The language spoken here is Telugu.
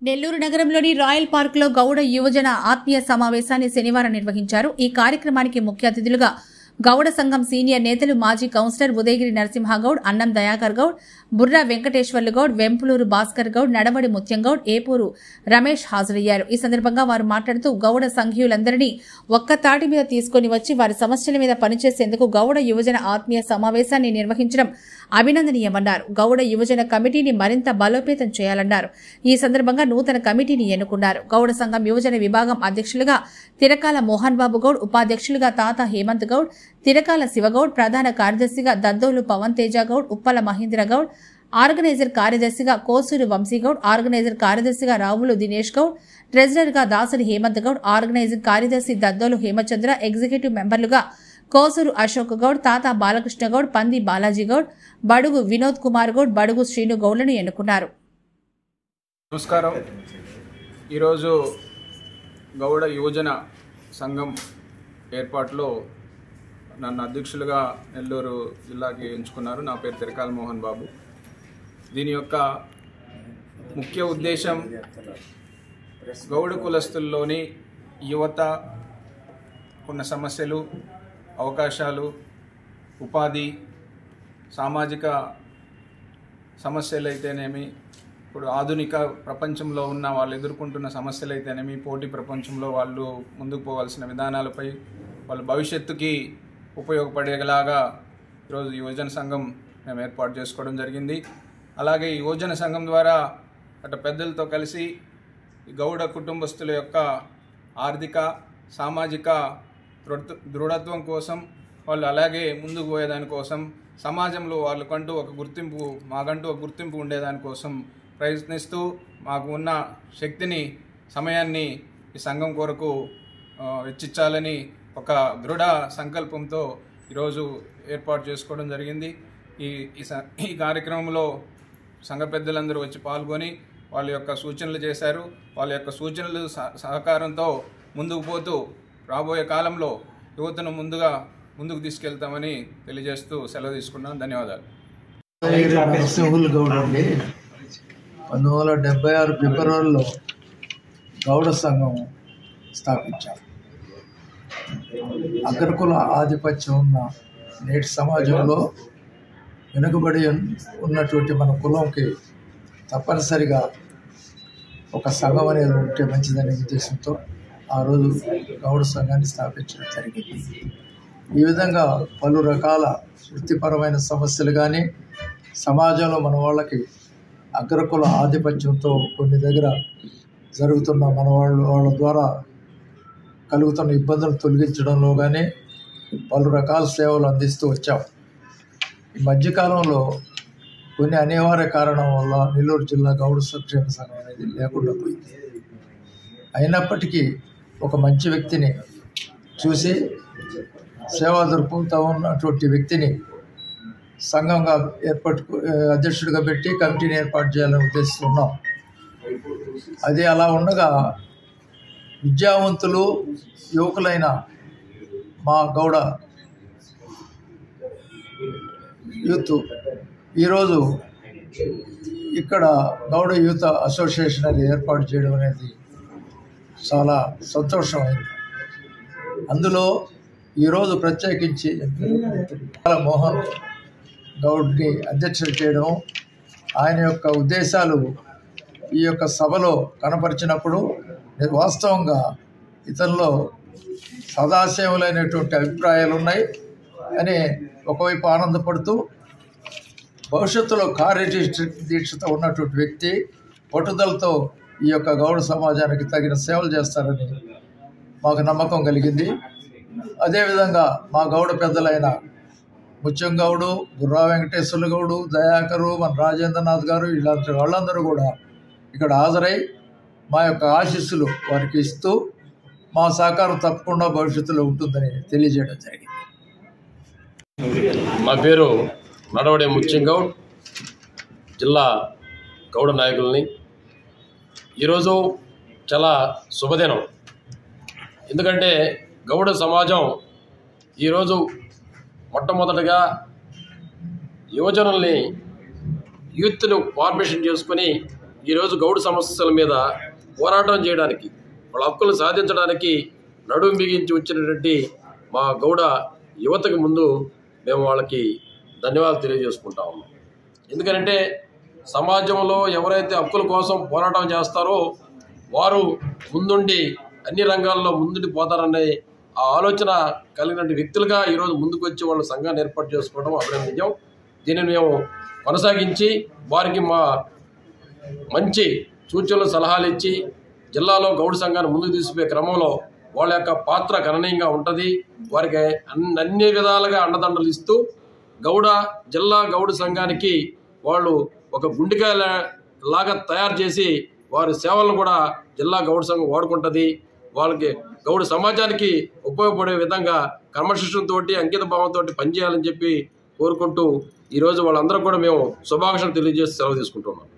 నెల్లూరు నగరంలోని రాయల్ పార్కులో గౌడ యువజన ఆత్మీయ సమావేశాన్ని శనివారం నిర్వహించారు. ఈ కార్యక్రమానికి ముఖ్య అతిథులుగా గౌడ సంఘం సీనియర్ నేతలు మాజీ కౌన్సిలర్ ఉదయగిరి నరసింహగౌడ్, అన్నం దయాకర్ గౌడ్, బుర్రా వెంకటేశ్వర్లు గౌడ్, వెంపులూరు భాస్కర్ గౌడ్, నడవడి ముత్యంగౌడ్, ఏపూరు రమేష్ హాజరయ్యారు. ఈ సందర్భంగా వారు మాట్లాడుతూ గౌడ సంఘీయులందరినీ ఒక్క తాటి మీద తీసుకుని వచ్చి వారి సమస్యల మీద పనిచేసేందుకు గౌడ యువజన ఆత్మీయ సమావేశాన్ని నిర్వహించడం అభినందనీయమన్నారు. గౌడ యువజన కమిటీని మరింత బలోపేతం చేయాలన్నారు. ఈ సందర్భంగా నూతన కమిటీని ఎన్నుకున్నారు. గౌడ సంఘం యువజన విభాగం అధ్యక్షులుగా తిరకాల మోహన్ బాబు గౌడ్, ఉపాధ్యక్షులుగా తాత హేమంత్ గౌడ్, తిరకాల శివగౌడ్, ప్రధాన కార్యదర్శిగా దద్దోలు పవన్ తేజ గౌడ్, ఉప్పల మహేంద్ర గౌడ్, ఆర్గనైజర్ కార్యదర్శిగా కోసూరు వంశీగౌడ్, ఆర్గనైజర్ కార్యదర్శిగా రావులు దినేష్ గౌడ్, ట్రెజరర్గా దాసరి హేమంత్ గౌడ్, ఆర్గనైజింగ్ కార్యదర్శి దద్దోలు హేమచంద్ర, ఎగ్జిక్యూటివ్ మెంబర్లుగా కోసూరు అశోక్ గౌడ్, తాత బాలకృష్ణ గౌడ్, పంది బాలాజీ గౌడ్, బడుగు వినోద్ కుమార్ గౌడ్, బడుగు శ్రీను గౌడ్లను ఎన్నుకున్నారు. నమస్కారం. ఈరోజు గౌడ యువజన సంఘం ఏర్పాటులో నన్ను అధ్యక్షులుగా నెల్లూరు జిల్లాకి ఎంచుకున్నారు. నా పేరు తిరకాల మోహన్ బాబు. దీని యొక్క ముఖ్య ఉద్దేశం గౌడ కులస్తుల్లోని యువత ఉన్న సమస్యలు, అవకాశాలు, ఉపాధి, సామాజిక సమస్యలు అయితేనేమి, ఇప్పుడు ఆధునిక ప్రపంచంలో ఉన్న వాళ్ళు ఎదుర్కొంటున్న సమస్యలు అయితేనేమి, పోటీ ప్రపంచంలో వాళ్ళు ముందుకు పోవాల్సిన విధానాలపై వాళ్ళ భవిష్యత్తుకి ఉపయోగపడేలాగా ఈరోజు యువజన సంఘం మేము ఏర్పాటు చేసుకోవడం జరిగింది. అలాగే ఈ యువజన సంఘం ద్వారా అటు పెద్దలతో కలిసి ఈ గౌడ కుటుంబస్తుల యొక్క ఆర్థిక, సామాజిక దృఢత్వం కోసం, వాళ్ళు అలాగే ముందుకు పోయేదానికోసం, సమాజంలో వాళ్ళకంటూ ఒక గుర్తింపు, మాకంటూ ఒక గుర్తింపు ఉండేదానికోసం ప్రయత్నిస్తూ మాకు ఉన్న శక్తిని, సమయాన్ని ఈ సంఘం కొరకు వెచ్చించాలని ఒక దృఢ సంకల్పంతో ఈరోజు ఏర్పాటు చేసుకోవడం జరిగింది. ఈ కార్యక్రమంలో సంఘ పెద్దలందరూ వచ్చి పాల్గొని వాళ్ళ యొక్క సూచనలు చేశారు. వాళ్ళ యొక్క సూచనలు సహకారంతో ముందుకు పోతూ రాబోయే కాలంలో యువతను ముందుకు తీసుకెళ్తామని తెలియజేస్తూ సెలవు తీసుకున్నాను. ధన్యవాదాలు. 1976 ఫిబ్రవరిలో గౌడ సంఘం స్థాపించారు. అగ్రకుల ఆధిపత్యం ఉన్న నేటి సమాజంలో వెనుకబడి ఉన్నటువంటి మన కులంకి తప్పనిసరిగా ఒక సంఘం అనేది ఉంటే మంచిదనే ఉద్దేశంతో ఆ రోజు గౌడ సంఘాన్ని స్థాపించడం జరిగింది. ఈ విధంగా పలు రకాల వృత్తిపరమైన సమస్యలు కానీ, సమాజంలో మన వాళ్ళకి అగ్రకుల ఆధిపత్యంతో కొన్ని దగ్గర జరుగుతున్న వాళ్ళ ద్వారా కలుగుతున్న ఇబ్బందులు తొలగించడంలో కానీ పలు రకాల సేవలు అందిస్తూ వచ్చాం. ఈ మధ్యకాలంలో కొన్ని అనివార్య కారణం వల్ల నెల్లూరు జిల్లా గౌడ సంక్షేమ సంఘం అనేది లేకుండా పోయింది. అయినప్పటికీ ఒక మంచి వ్యక్తిని చూసి సేవా దృక్పథంతో ఉన్నటువంటి వ్యక్తిని సంఘంగా అధ్యక్షుడిగా పెట్టి కమిటీని ఏర్పాటు చేయాలని ఉద్దేశిస్తున్నాం. అది అలా ఉండగా విద్యావంతులు, యువకులైన మా గౌడ యూత్ ఈరోజు ఇక్కడ గౌడ యూత్ అసోసియేషన్ అనేది ఏర్పాటు చేయడం అనేది చాలా సంతోషమైంది. అందులో ఈరోజు ప్రత్యేకించి మోహన్ గౌడ్ని అధ్యక్షుడు చేయడం, ఆయన యొక్క ఉద్దేశాలు ఈ యొక్క సభలో కనపరిచినప్పుడు వాస్తవంగా ఇతనిలో సదాశయములైనటువంటి అభిప్రాయాలు ఉన్నాయి అని ఒకవైపు ఆనందపడుతూ, భవిష్యత్తులో కార్యదీక్షత ఉన్నటువంటి వ్యక్తి, పట్టుదలతో ఈ యొక్క గౌడ సమాజానికి తగిన సేవలు చేస్తారని మాకు నమ్మకం కలిగింది. అదేవిధంగా మా గౌడ పెద్దలైన ముత్యంగౌడు, బుర్రా వెంకటేశ్వర్లు గౌడు, దయాకరు, మన రాజేంద్రనాథ్ గారు, ఇలాంటి వాళ్ళందరూ కూడా ఇక్కడ హాజరై మా యొక్క ఆశీస్సులు వారికి ఇస్తూ మా సహకారం తప్పకుండా భవిష్యత్తులో ఉంటుందని తెలియజేయడం జరిగింది. నా పేరు నడవడి ముత్యంగౌడ్, జిల్లా గౌడ నాయకుల్ని. ఈరోజు చాలా శుభదినం. ఎందుకంటే గౌడ సమాజం ఈరోజు మొట్టమొదటిగా యువజనుల్ని, యూత్ను ఫార్మేషన్ చేసుకుని ఈరోజు గౌడ సమస్యల మీద పోరాటం చేయడానికి, వాళ్ళ హక్కులు సాధించడానికి నడుము బిగించి వచ్చినటువంటి మా గౌడ యువతకి ముందు మేము వాళ్ళకి ధన్యవాదాలు తెలియజేసుకుంటా ఉన్నాం. ఎందుకంటే సమాజంలో ఎవరైతే హక్కుల కోసం పోరాటం చేస్తారో వారు ముందుండి అన్ని రంగాల్లో ముందుండి పోతారనే ఆ ఆలోచన కలిగిన వ్యక్తులుగా ఈరోజు ముందుకు వచ్చి వాళ్ళ సంఘాన్ని ఏర్పాటు చేసుకోవడం అభినందనీయం. దీనిని మేము కొనసాగించి వారికి మా మంచి సూచనలు సలహాలు ఇచ్చి జిల్లాలో గౌడ సంఘాన్ని ముందుకు తీసుకుపోయే క్రమంలో వాళ్ళ యొక్క పాత్ర గణనీయంగా ఉంటుంది. వారికి అన్ని విధాలుగా అండదండలు ఇస్తూ జిల్లా గౌడ సంఘానికి వాళ్ళు ఒక గుండెకాయ లాగా తయారు చేసి వారి సేవలను కూడా జిల్లా గౌడ సంఘం వాడుకుంటుంది. వాళ్ళకి గౌడ సమాజానికి ఉపయోగపడే విధంగా క్రమశిక్షణతో అంకిత భావంతో పనిచేయాలని చెప్పి కోరుకుంటూ ఈరోజు వాళ్ళందరూ కూడా మేము శుభాకాంక్షలు తెలియజేసి సెలవు తీసుకుంటున్నాం.